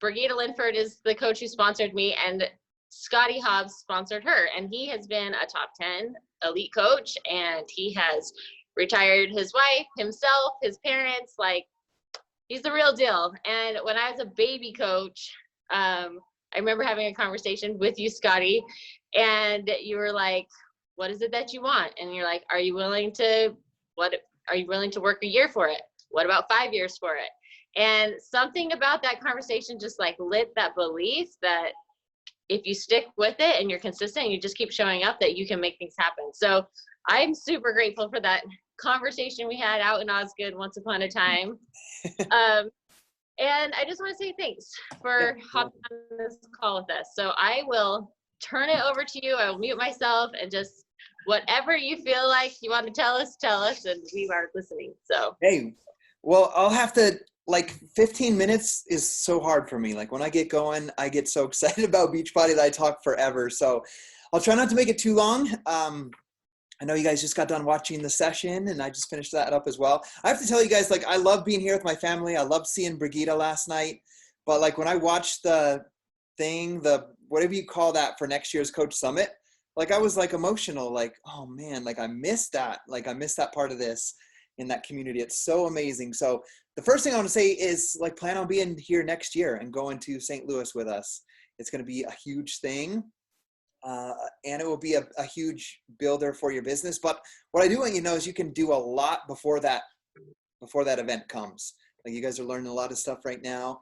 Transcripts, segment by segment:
Brigida Linford is the coach who sponsored me, and Scotty Hobbs sponsored her. And he has been a top 10 elite coach, and he has retired his wife, himself, his parents. Like, he's the real deal. And when I was a baby coach, I remember having a conversation with you, Scotty, and you were like, what is it that you want? And you're like, are you willing to work a year for it? What about 5 years for it? And something about that conversation just like lit that belief that if you stick with it and you're consistent, you just keep showing up, that you can make things happen. So I'm super grateful for that conversation we had out in Osgood once upon a time. And I just want to say thanks for hopping on this call with us. So I will turn it over to you. I will mute myself, and just whatever you feel like you want to tell us, and we are listening. So, hey, well, I'll have to, like, 15 minutes is so hard for me. Like, when I get going, I get so excited about Beachbody that I talk forever. So I'll try not to make it too long. I know you guys just got done watching the session, and I just finished that up as well. I have to tell you guys, like, I love being here with my family. I loved seeing Brigida last night. But, like, when I watched the thing, whatever you call that for next year's Coach Summit, like, I was, like, emotional. Like, oh, man, like, I missed that. Like, I missed that part of this in that community. It's so amazing. So the first thing I want to say is, like, plan on being here next year and going to St. Louis with us. It's going to be a huge thing. And it will be a huge builder for your business. But what I do want you to know is you can do a lot before that event comes. Like, you guys are learning a lot of stuff right now.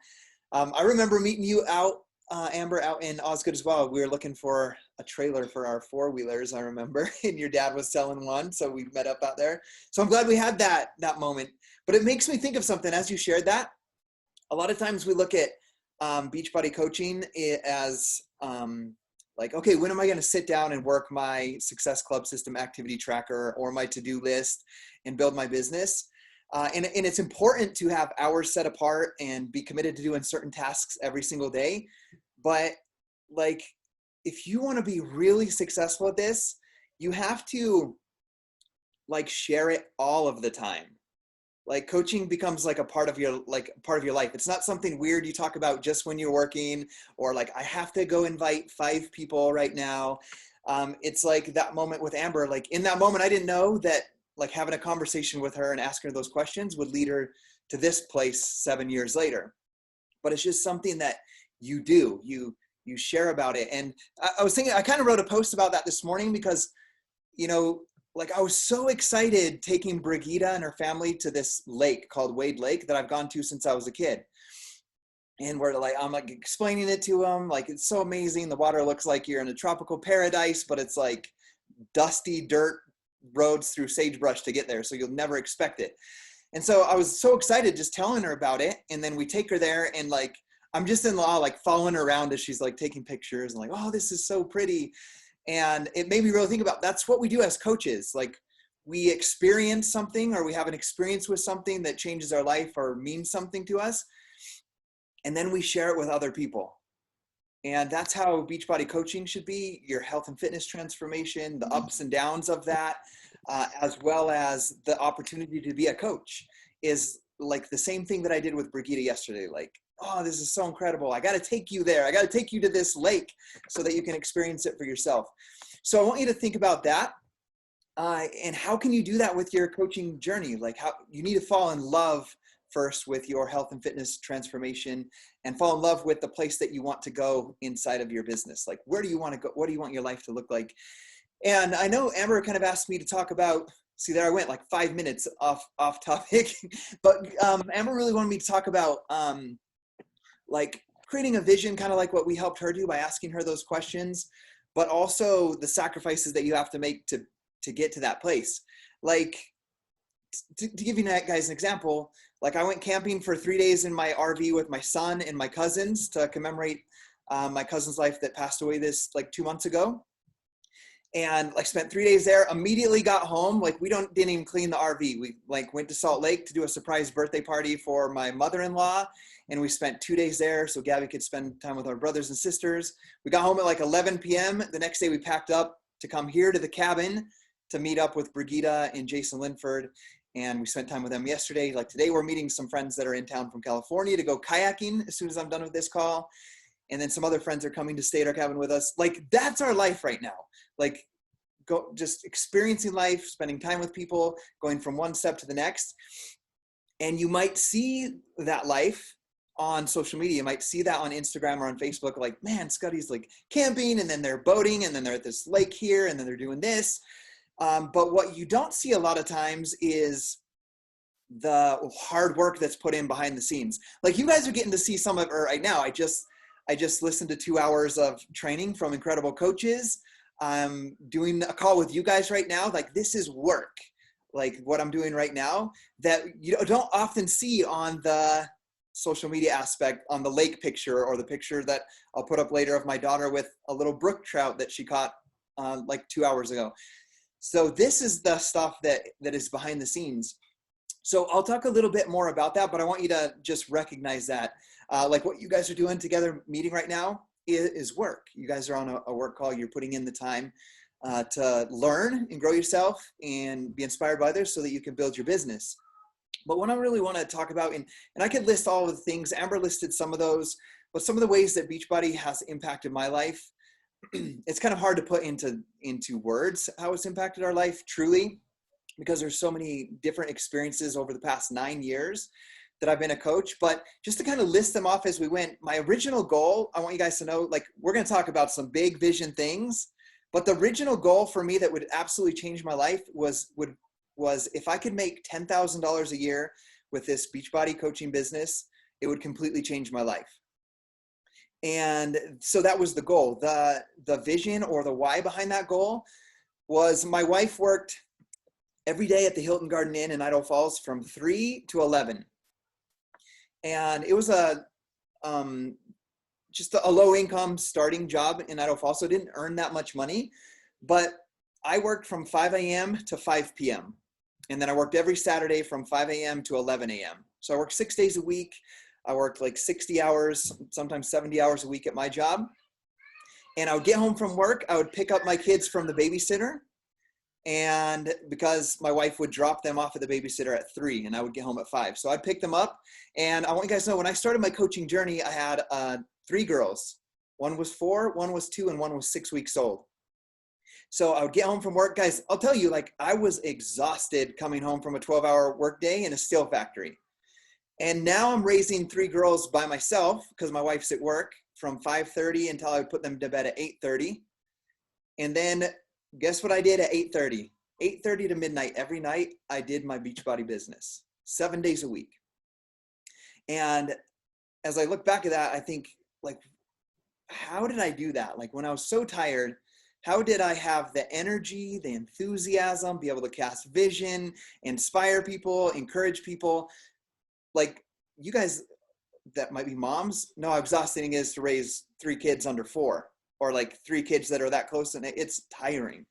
I remember meeting you out, Amber, out in Osgood as well. We were looking for a trailer for our 4-wheelers, I remember, and your dad was selling one. So we met up out there. So I'm glad we had that moment. But it makes me think of something as you shared that. A lot of times we look at Beachbody coaching as like, okay, when am I going to sit down and work my Success Club system activity tracker or my to-do list and build my business? And it's important to have hours set apart and be committed to doing certain tasks every single day. But, like, if you want to be really successful at this, you have to, like, share it all of the time. Like, coaching becomes like a part of your life. It's not something weird you talk about just when you're working, or like, I have to go invite 5 people right now. It's like that moment with Amber. Like, in that moment, I didn't know that, like, having a conversation with her and asking her those questions would lead her to this place 7 years later. But it's just something that you do. You share about it. And I was thinking, I kind of wrote a post about that this morning because, you know, like, I was so excited taking Brigida and her family to this lake called Wade Lake that I've gone to since I was a kid. And I'm like explaining it to them. Like, it's so amazing. The water looks like you're in a tropical paradise, but it's like dusty dirt roads through sagebrush to get there. So you'll never expect it. And so I was so excited just telling her about it. And then we take her there, and, like, I'm just in awe, like, following her around as she's, like, taking pictures and, like, oh, this is so pretty. And it made me really think about, that's what we do as coaches. Like, we experience something, or we have an experience with something that changes our life or means something to us. And then we share it with other people. And that's how Beachbody coaching should be. Your health and fitness transformation, the ups and downs of that, as well as the opportunity to be a coach, is like the same thing that I did with Brigida yesterday. Like, oh, this is so incredible. I got to take you there. I got to take you to this lake so that you can experience it for yourself. So I want you to think about that. And how can you do that with your coaching journey? Like, how you need to fall in love first with your health and fitness transformation, and fall in love with the place that you want to go inside of your business. Like, where do you want to go? What do you want your life to look like? And I know Amber kind of asked me to talk about, see, there I went, like 5 minutes off topic, but Amber really wanted me to talk about like creating a vision, kind of like what we helped her do by asking her those questions, but also the sacrifices that you have to make to get to that place. Like, to give you guys an example, like, I went camping for 3 days in my RV with my son and my cousins to commemorate my cousin's life that passed away this, like, 2 months ago. And, like, spent 3 days there, immediately got home. Like, we didn't even clean the RV. We, like, went to Salt Lake to do a surprise birthday party for my mother-in-law. And we spent 2 days there so Gabby could spend time with our brothers and sisters. We got home at like 11 p.m. The next day we packed up to come here to the cabin to meet up with Brigida and Jason Linford and we spent time with them yesterday. Like today, we're meeting some friends that are in town from California to go kayaking as soon as I'm done with this call. And then some other friends are coming to stay at our cabin with us. Like that's our life right now. Like just experiencing life, spending time with people, going from one step to the next. And you might see that life on social media. You might see that on Instagram or on Facebook, like, man, Scotty's like camping, and then they're boating, and then they're at this lake here, and then they're doing this. But what you don't see a lot of times is the hard work that's put in behind the scenes. Like you guys are getting to see some of it right now. I just listened to 2 hours of training from incredible coaches. I'm doing a call with you guys right now. Like this is work, like what I'm doing right now that you don't often see on the social media aspect, on the lake picture or the picture that I'll put up later of my daughter with a little brook trout that she caught like 2 hours ago. So this is the stuff that is behind the scenes. So I'll talk a little bit more about that, but I want you to just recognize that like what you guys are doing together, meeting right now is work. You guys are on a work call. You're putting in the time to learn and grow yourself and be inspired by others so that you can build your business. But what I really want to talk about, and I could list all of the things, Amber listed some of those, but some of the ways that Beachbody has impacted my life, it's kind of hard to put into words how it's impacted our life truly, because there's so many different experiences over the past 9 years that I've been a coach. But just to kind of list them off as we went, my original goal, I want you guys to know, like we're going to talk about some big vision things, but the original goal for me that would absolutely change my life was if I could make $10,000 a year with this Beachbody coaching business, it would completely change my life. And so that was the goal. The vision or the why behind that goal was my wife worked every day at the Hilton Garden Inn in Idaho Falls from 3 to 11. And it was just a low income starting job in Idaho Falls. So it didn't earn that much money, but I worked from 5 a.m. to 5 p.m. And then I worked every Saturday from 5 a.m. to 11 a.m. So I worked 6 days a week. I worked like 60 hours, sometimes 70 hours a week at my job. And I would get home from work. I would pick up my kids from the babysitter. And because my wife would drop them off at the babysitter at 3 and I would get home at 5. So I'd pick them up. And I want you guys to know, when I started my coaching journey, I had 3 girls. One was 4, one was 2, and one was 6 weeks old. So I would get home from work. Guys, I'll tell you, like I was exhausted coming home from a 12-hour workday in a steel factory. And now I'm raising 3 girls by myself because my wife's at work from 5:30 until I would put them to bed at 8:30. And then guess what I did at 8:30? 8:30 to midnight every night, I did my Beachbody business 7 days a week. And as I look back at that, I think, like, how did I do that? Like when I was so tired, how did I have the energy, the enthusiasm, be able to cast vision, inspire people, encourage people? Like you guys that might be moms know how exhausting it is to raise 3 kids under 4, or like 3 kids that are that close, and it's tiring.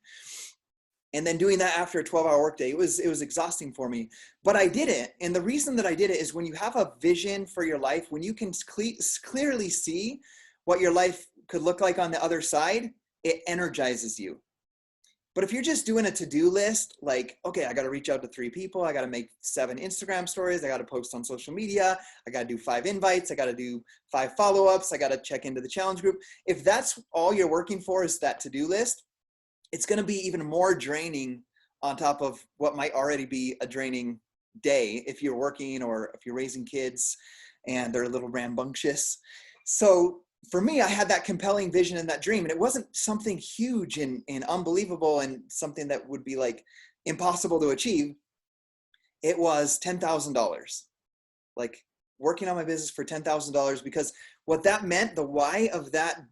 And then doing that after a 12-hour workday, it was exhausting for me, but I did it. And the reason that I did it is when you have a vision for your life, when you can clearly see what your life could look like on the other side, it energizes you. But if you're just doing a to-do list, like, okay, I got to reach out to 3 people. I got to make 7 Instagram stories. I got to post on social media. I got to do 5 invites. I got to do 5 follow-ups. I got to check into the challenge group. If that's all you're working for is that to-do list, it's going to be even more draining on top of what might already be a draining day if you're working or if you're raising kids and they're a little rambunctious. So for me, I had that compelling vision and that dream, and it wasn't something huge and unbelievable and something that would be like impossible to achieve. It was $10,000, like working on my business for $10,000, because what that meant, the why of that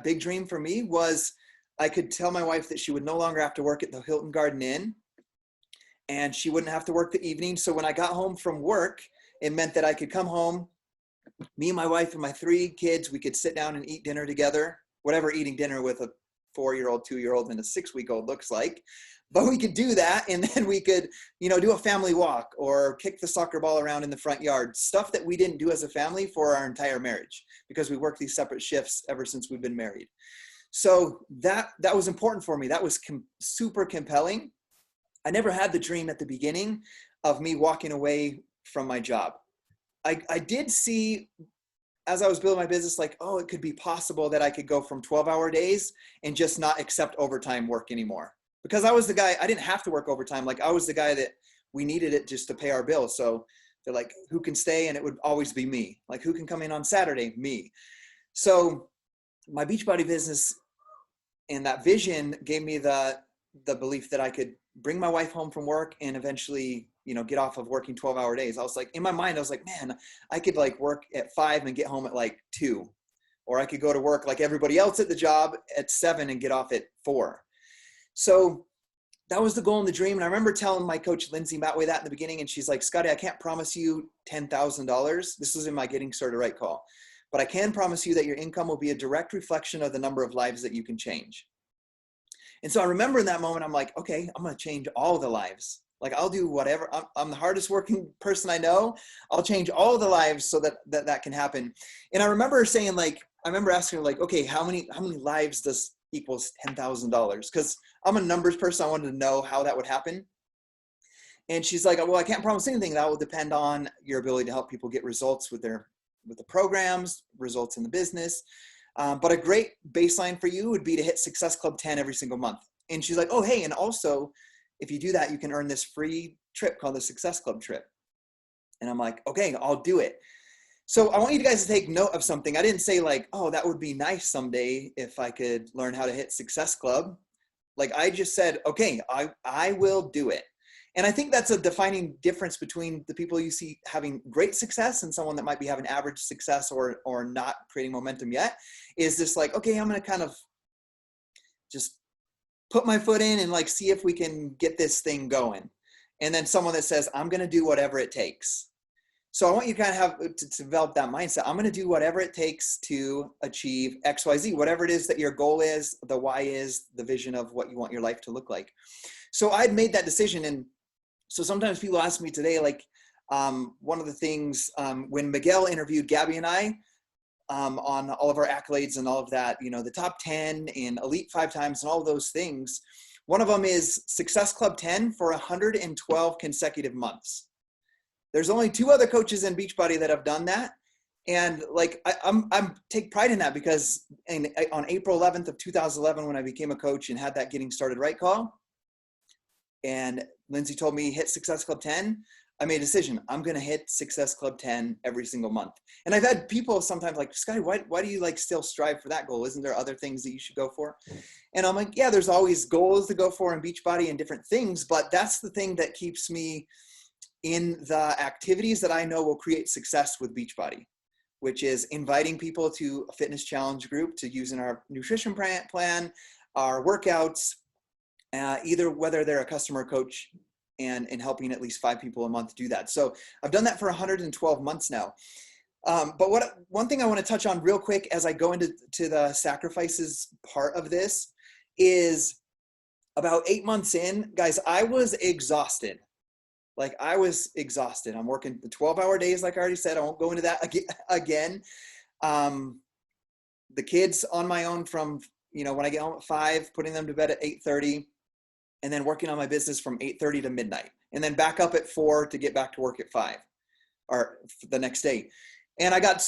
big dream for me was I could tell my wife that she would no longer have to work at the Hilton Garden Inn and she wouldn't have to work the evening. So when I got home from work, it meant that I could come home, me and my wife and my 3 kids, we could sit down and eat dinner together, whatever eating dinner with a 4-year-old, 2-year-old, and a 6-week-old looks like. But we could do that, and then we could, do a family walk or kick the soccer ball around in the front yard, stuff that we didn't do as a family for our entire marriage because we worked these separate shifts ever since we've been married. So that was important for me. That was super compelling. I never had the dream at the beginning. of me walking away from my job. I did see, as I was building my business, like, oh, it could be possible that I could go from 12-hour days and just not accept overtime work anymore. Because I was the guy, I didn't have to work overtime. Like, I was the guy that we needed it just to pay our bills. So they're like, who can stay? And it would always be me. Like, who can come in on Saturday? Me. So my Beachbody business and that vision gave me the belief that I could bring my wife home from work and eventually, get off of working 12-hour days. I was like, in my mind, I was like, man, I could like work at 5 and get home at like 2, or I could go to work like everybody else at the job at 7 and get off at 4. So that was the goal and the dream. And I remember telling my coach, Lindsay Matway, that in the beginning. And she's like, Scotty, I can't promise you $10,000. This was in my Getting Started Right call. But I can promise you that your income will be a direct reflection of the number of lives that you can change. And so I remember in that moment, I'm like, okay, I'm going to change all the lives. Like, I'll do whatever. I'm the hardest working person I know. I'll change all the lives so that can happen. And I remember saying, like, I remember asking her, like, okay, how many lives does equals $10,000? Because I'm a numbers person. I wanted to know how that would happen. And she's like, well, I can't promise anything. That will depend on your ability to help people get results with the programs, results in the business. But a great baseline for you would be to hit Success Club 10 every single month. And she's like, oh, hey, and also, if you do that, you can earn this free trip called the Success Club trip. And I'm like, okay, I'll do it. So I want you guys to take note of something. I didn't say like, oh, that would be nice someday if I could learn how to hit Success Club. Like, I just said, okay, I will do it. And I think that's a defining difference between the people you see having great success and someone that might be having average success or not creating momentum yet, is this like, okay, I'm going to kind of just put my foot in and like see if we can get this thing going. And then someone that says, I'm going to do whatever it takes. So I want you to kind of have to develop that mindset. I'm going to do whatever it takes to achieve XYZ, whatever it is that your goal is, the why is, the vision of what you want your life to look like. So I'd made that decision. And so sometimes people ask me today, like, one of the things, when Miguel interviewed Gabby and I, on all of our accolades and all of that, the top 10 and elite 5 times and all of those things, one of them is Success Club 10 for 112 consecutive months. There's only 2 other coaches in Beachbody that have done that. And like, I'm take pride in that, because on April 11th of 2011, when I became a coach and had that Getting Started Right call, and Lindsay told me hit Success Club 10, I made a decision. I'm going to hit Success Club 10 every single month. And I've had people sometimes like, Scotty, why do you like still strive for that goal? Isn't there other things that you should go for? And I'm like, yeah, there's always goals to go for in Beachbody and different things, but that's the thing that keeps me in the activities that I know will create success with Beachbody, which is inviting people to a fitness challenge group, to using our nutrition plan, our workouts, either whether they're a customer coach, and helping at least 5 people a month do that. So I've done that for 112 months now. But one thing I want to touch on real quick as I go into the sacrifices part of this is, about 8 months in, guys, I was exhausted. Like, I was exhausted. I'm working the 12-hour days, like I already said. I won't go into that again. The kids on my own from, when I get home at 5, putting them to bed at 8:30, and then working on my business from 8:30 to midnight, and then back up at 4 to get back to work at 5, or the next day. And I was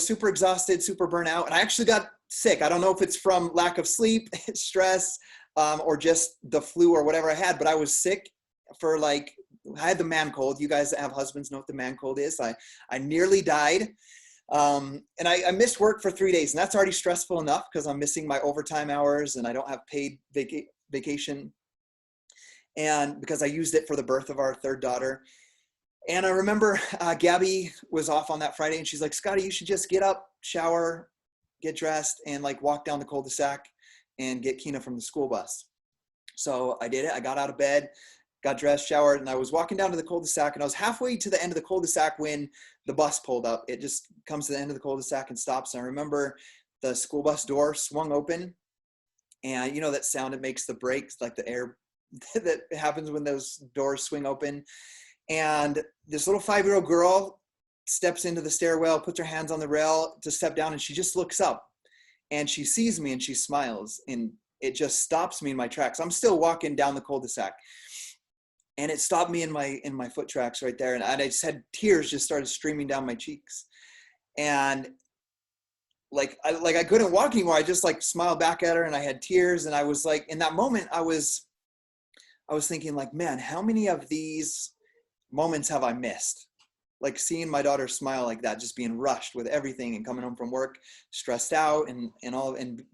super exhausted, super burnt out, and I actually got sick. I don't know if it's from lack of sleep, stress, or just the flu or whatever I had, but I was sick for I had the man cold. You guys that have husbands know what the man cold is. I nearly died. And I missed work for 3 days, and that's already stressful enough because I'm missing my overtime hours and I don't have paid vacation, and because I used it for the birth of our 3rd daughter. And I remember Gabby was off on that Friday, and she's like, Scotty, you should just get up, shower, get dressed, and walk down the cul-de-sac and get Kina from the school bus. So I did it. I got out of bed, got dressed, showered, and I was walking down to the cul-de-sac, and I was halfway to the end of the cul-de-sac when the bus pulled up. It just comes to the end of the cul-de-sac and stops. And I remember the school bus door swung open, and that sound it makes, the brakes, like the air that happens when those doors swing open. And this little 5-year-old girl steps into the stairwell, puts her hands on the rail to step down, and she just looks up and she sees me and she smiles, and it just stops me in my tracks. I'm still walking down the cul-de-sac. And it stopped me in my foot tracks right there. And I just had tears just started streaming down my cheeks. And I couldn't walk anymore. I just like smiled back at her and I had tears. And I was like, in that moment, I was thinking like, man, how many of these moments have I missed? Like seeing my daughter smile like that, just being rushed with everything and coming home from work, stressed out and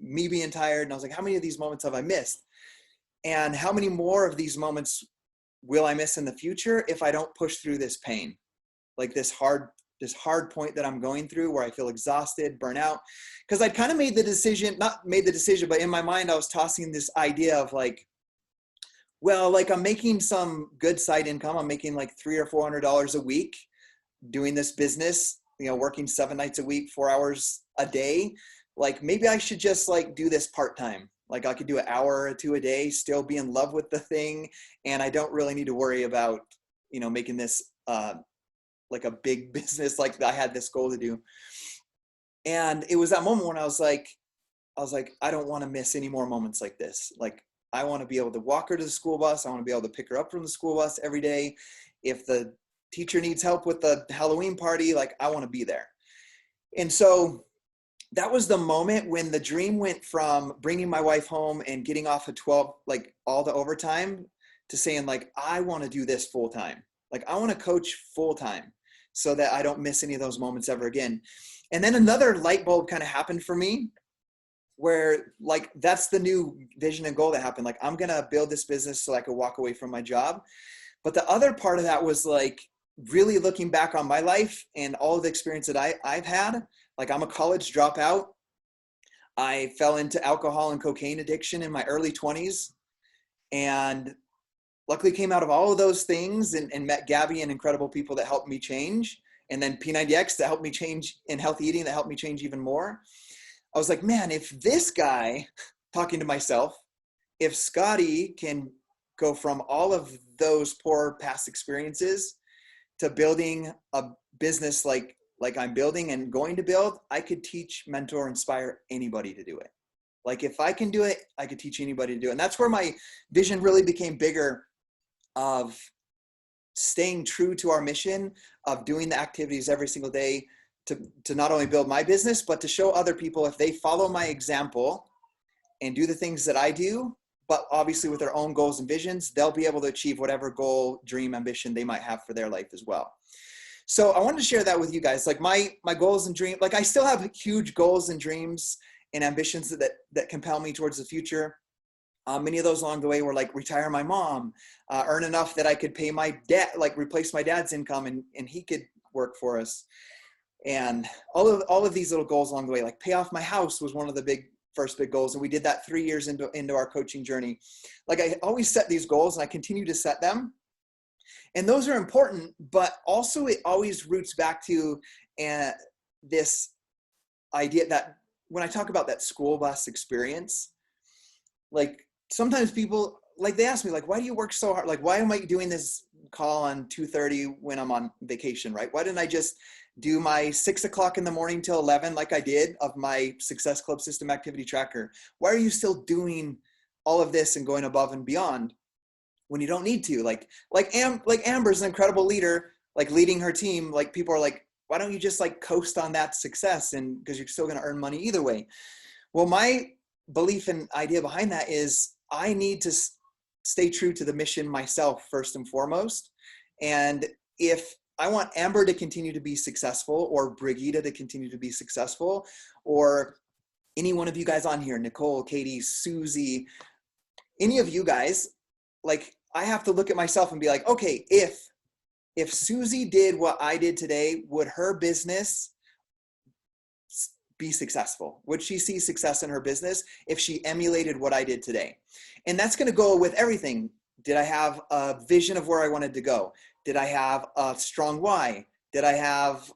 me being tired. And I was like, how many of these moments have I missed? And how many more of these moments will I miss in the future if I don't push through this pain? Like this hard point that I'm going through where I feel exhausted, burnout. Because I'd kind of not made the decision, but in my mind, I was tossing this idea of like, well, like I'm making some good side income. I'm making like $300 or $400 a week doing this business, working 7 nights a week, 4 hours a day. Like maybe I should just like do this part-time. Like I could do an hour or two a day, still be in love with the thing. And I don't really need to worry about, making this like a big business. Like I had this goal to do. And it was that moment when I was like, I don't want to miss any more moments like this. Like I want to be able to walk her to the school bus. I want to be able to pick her up from the school bus every day. If the teacher needs help with the Halloween party, like I want to be there. And so that was the moment when the dream went from bringing my wife home and getting off at 12, like all the overtime, to saying like, I want to do this full time. Like I want to coach full time so that I don't miss any of those moments ever again. And then another light bulb kind of happened for me where like, that's the new vision and goal that happened. Like I'm going to build this business so I could walk away from my job. But the other part of that was like really looking back on my life and all of the experience that I've had. Like I'm a college dropout. I fell into alcohol and cocaine addiction in my early 20s and luckily came out of all of those things and met Gabby and incredible people that helped me change. And then P90X that helped me change, and healthy eating that helped me change even more. I was like, man, if this guy, talking to myself, if Scotty can go from all of those poor past experiences to building a business like I'm building and going to build, I could teach, mentor, inspire anybody to do it. Like if I can do it, I could teach anybody to do it. And that's where my vision really became bigger, of staying true to our mission, of doing the activities every single day to not only build my business, but to show other people if they follow my example and do the things that I do, but obviously with their own goals and visions, they'll be able to achieve whatever goal, dream, ambition they might have for their life as well. So I wanted to share that with you guys. Like my goals and dreams, like I still have huge goals and dreams and ambitions that compel me towards the future. Many of those along the way were like retire my mom, earn enough that I could pay my dad, like replace my dad's income and he could work for us. And all of these little goals along the way, like pay off my house was one of the first big goals. And we did that 3 years into our coaching journey. Like I always set these goals and I continue to set them. And those are important, but also it always roots back to this idea that when I talk about that school bus experience, like sometimes people, like they ask me, like, why do you work so hard? Like, why am I doing this call on 2:30 when I'm on vacation, right? Why didn't I just do my 6 o'clock in the morning till 11 like I did of my Success Club System Activity Tracker? Why are you still doing all of this and going above and beyond when you don't need to? Like Amber's an incredible leader, like leading her team. Like people are like, why don't you just like coast on that success? And because you're still going to earn money either way. Well, my belief and idea behind that is I need to stay true to the mission myself first and foremost. And if I want Amber to continue to be successful, or Brigitte to continue to be successful, or any one of you guys on here, Nicole, Katie, Susie, any of you guys, like I have to look at myself and be like, okay, if Susie did what I did today, would her business be successful? Would she see success in her business if she emulated what I did today? And that's going to go with everything. Did I have a vision of where I wanted to go? Did I have a strong why? Did I have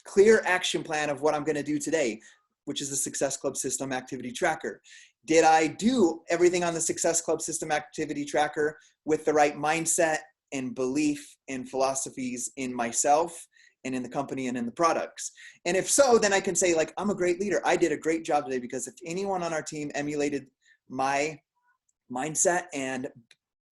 clear action plan of what I'm going to do today, which is the Success Club System Activity Tracker? Did I do everything on the Success Club System Activity Tracker with the right mindset and belief and philosophies in myself and in the company and in the products? And if so, then I can say like, I'm a great leader. I did a great job today, because if anyone on our team emulated my mindset and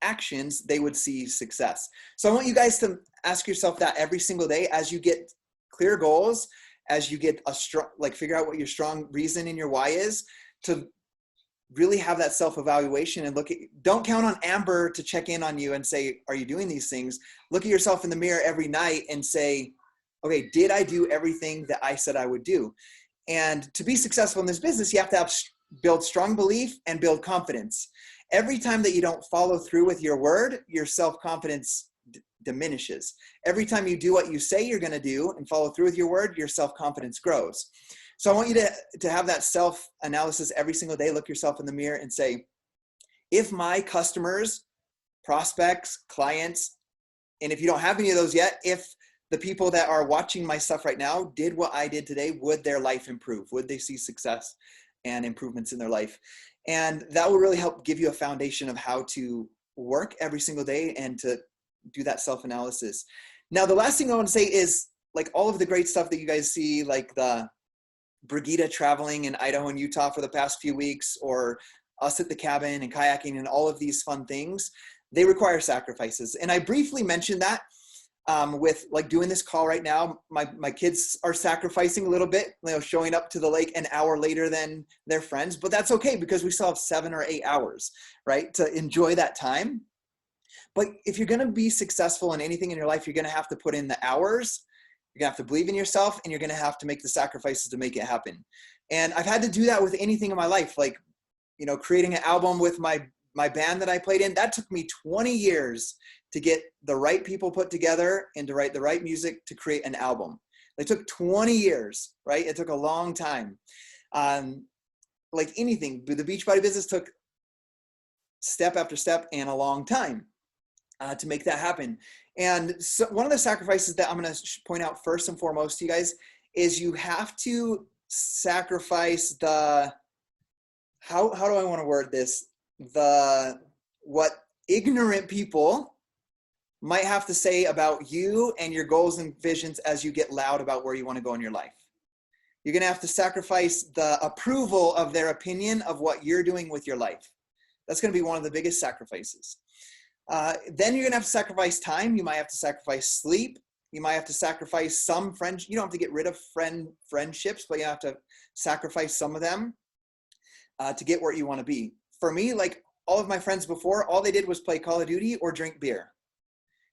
actions, they would see success. So I want you guys to ask yourself that every single day as you get clear goals, as you get a strong, figure out what your strong reason in your why is, to really have that self-evaluation and don't count on Amber to check in on you and say, are you doing these things? Look at yourself in the mirror every night and say, okay, did I do everything that I said I would do? And to be successful in this business, you have to build strong belief and build confidence. Every time that you don't follow through with your word, your self-confidence diminishes. Every time you do what you say you're going to do and follow through with your word, your self-confidence grows. So I want you to have that self-analysis every single day. Look yourself in the mirror and say, if my customers, prospects, clients, and if you don't have any of those yet, if the people that are watching my stuff right now did what I did today, would their life improve? Would they see success and improvements in their life? And that will really help give you a foundation of how to work every single day and to do that self-analysis. Now, the last thing I want to say is, all of the great stuff that you guys see, like the Brigida traveling in Idaho and Utah for the past few weeks, or us at the cabin and kayaking and all of these fun things, they require sacrifices. And I briefly mentioned that with doing this call right now. My kids are sacrificing a little bit, showing up to the lake an hour later than their friends, but that's okay because we still have 7 or 8 hours, right, to enjoy that time. But if you're going to be successful in anything in your life, you're going to have to put in the hours. You're going to have to believe in yourself, and you're going to have to make the sacrifices to make it happen. And I've had to do that with anything in my life, creating an album with my band that I played in. That took me 20 years to get the right people put together and to write the right music to create an album. It took 20 years, right? It took a long time. Like anything, the Beachbody business took step after step and a long time to make that happen. And so one of the sacrifices that I'm going to point out first and foremost to you guys is you have to sacrifice how do I want to word this? What ignorant people might have to say about you and your goals and visions as you get loud about where you want to go in your life. You're going to have to sacrifice the approval of their opinion of what you're doing with your life. That's going to be one of the biggest sacrifices. Then you're going to have to sacrifice time. You might have to sacrifice sleep. You might have to sacrifice some friends. You don't have to get rid of friendships, but you have to sacrifice some of them to get where you want to be. For me, all of my friends before, all they did was play Call of Duty or drink beer.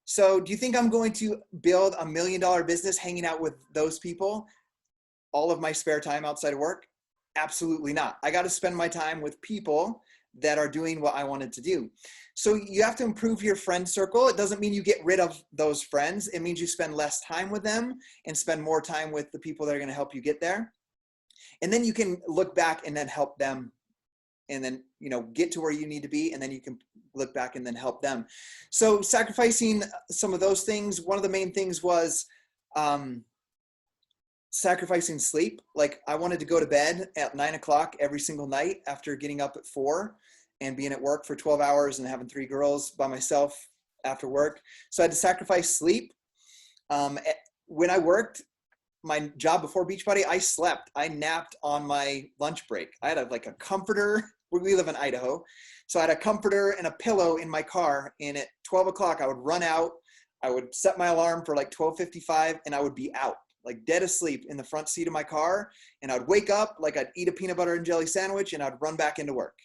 So do you think I'm going to build $1 million business hanging out with those people all of my spare time outside of work? Absolutely not. I got to spend my time with people that are doing what I wanted to do. So you have to improve your friend circle. It doesn't mean you get rid of those friends. It means you spend less time with them and spend more time with the people that are going to help you get there. And then you can look back and then help them, and then, get to where you need to be. And then you can look back and then help them. So sacrificing some of those things. One of the main things was sacrificing sleep. I wanted to go to bed at 9 o'clock every single night after getting up at 4 and being at work for 12 hours and having 3 girls by myself after work. So I had to sacrifice sleep. When I worked my job before Beachbody, I slept. I napped on my lunch break. I had a comforter. We live in Idaho. So I had a comforter and a pillow in my car. And at 12 o'clock, I would run out. I would set my alarm for 12:55 and I would be out, dead asleep in the front seat of my car. And I'd wake up, I'd eat a peanut butter and jelly sandwich and I'd run back into work.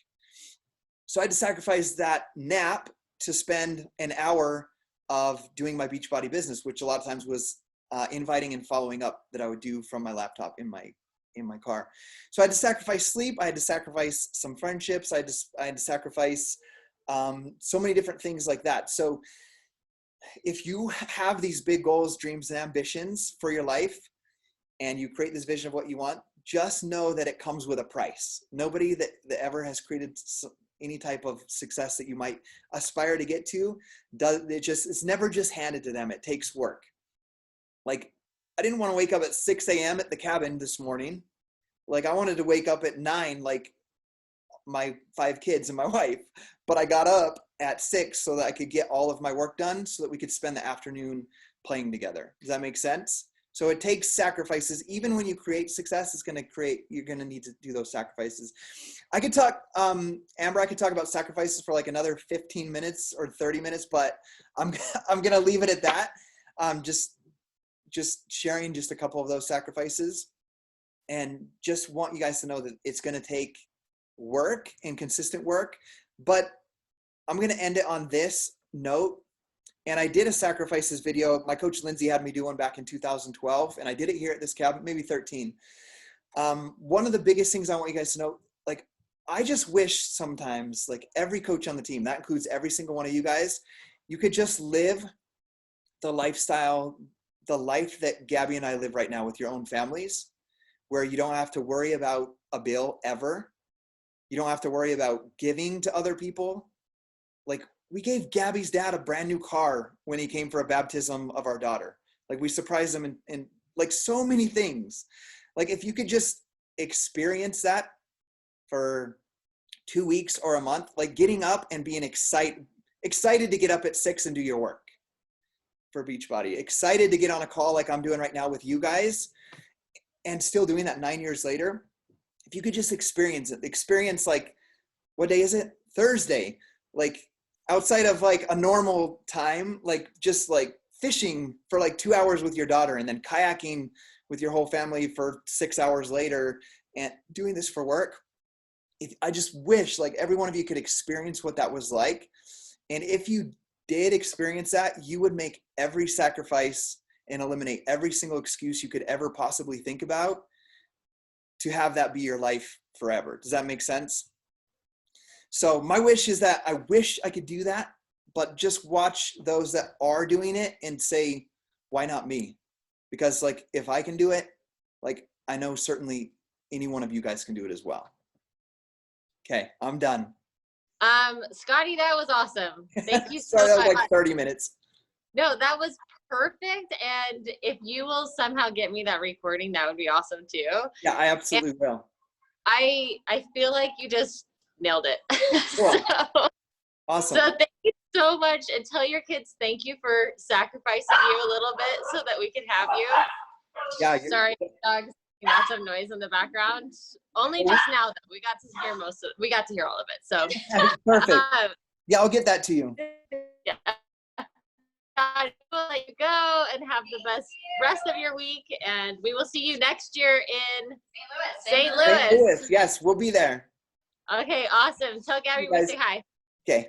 So I had to sacrifice that nap to spend an hour of doing my Beachbody business, which a lot of times was inviting and following up that I would do from my laptop in my car. So I had to sacrifice sleep. I had to sacrifice some friendships. I had to sacrifice so many different things like that. So if you have these big goals, dreams, and ambitions for your life, and you create this vision of what you want, just know that it comes with a price. Nobody that ever has created any type of success that you might aspire to get to, it's never just handed to them. It takes work. I didn't want to wake up at 6 a.m. at the cabin this morning. I wanted to wake up at 9, my 5 kids and my wife, but I got up at 6 so that I could get all of my work done so that we could spend the afternoon playing together. Does that make sense? So it takes sacrifices. Even when you create success, you're going to need to do those sacrifices. I could talk, Amber, I could talk about sacrifices for like another 15 minutes or 30 minutes, but I'm going to leave it at that. Just sharing just a couple of those sacrifices, and just want you guys to know that it's going to take work and consistent work, but I'm going to end it on this note. And I did a sacrifices video. My coach Lindsay had me do one back in 2012, and I did it here at this cabin, maybe 13. One of the biggest things I want you guys to know, like, I just wish sometimes, like every coach on the team, that includes every single one of you guys, you could just live the lifestyle, the life that Gabby and I live right now with your own families, where you don't have to worry about a bill ever. You don't have to worry about giving to other people. Like, we gave Gabby's dad a brand new car when he came for a baptism of our daughter. Like, we surprised him in like so many things. Like, if you could just experience that for 2 weeks or a month, like getting up and being excited to get up at 6 and do your work for Beachbody, excited to get on a call like I'm doing right now with you guys, and still doing that 9 years later. If you could just experience like, what day is it? Thursday. Like, outside of like a normal time, like just like fishing for like 2 hours with your daughter, and then kayaking with your whole family for 6 hours later, and doing this for work. I just wish like every one of you could experience what that was like. And if you did experience that, you would make every sacrifice and eliminate every single excuse you could ever possibly think about to have that be your life forever. Does that make sense? So my wish is that I wish I could do that, but just watch those that are doing it and say, why not me? Because like, if I can do it, like, I know certainly any one of you guys can do it as well. Okay, I'm done. Scotty, that was awesome. Thank you so Sorry, that much. was like 30 minutes. No, that was perfect. And if you will somehow get me that recording, that would be awesome too. Yeah, I absolutely will. I feel like you just nailed it. Cool. Awesome. So thank you so much, and tell your kids thank you for sacrificing you a little bit so that we could have you. Yeah. Sorry, dogs. Lots of noise in the background. Only just now that we got to hear all of it. So perfect. Yeah, I'll get that to you. Yeah. I will let you go and have the best rest of your week, and we will see you next year in St. Louis. Yes, we'll be there. Okay, awesome. Tell Gabby we say hi. Okay.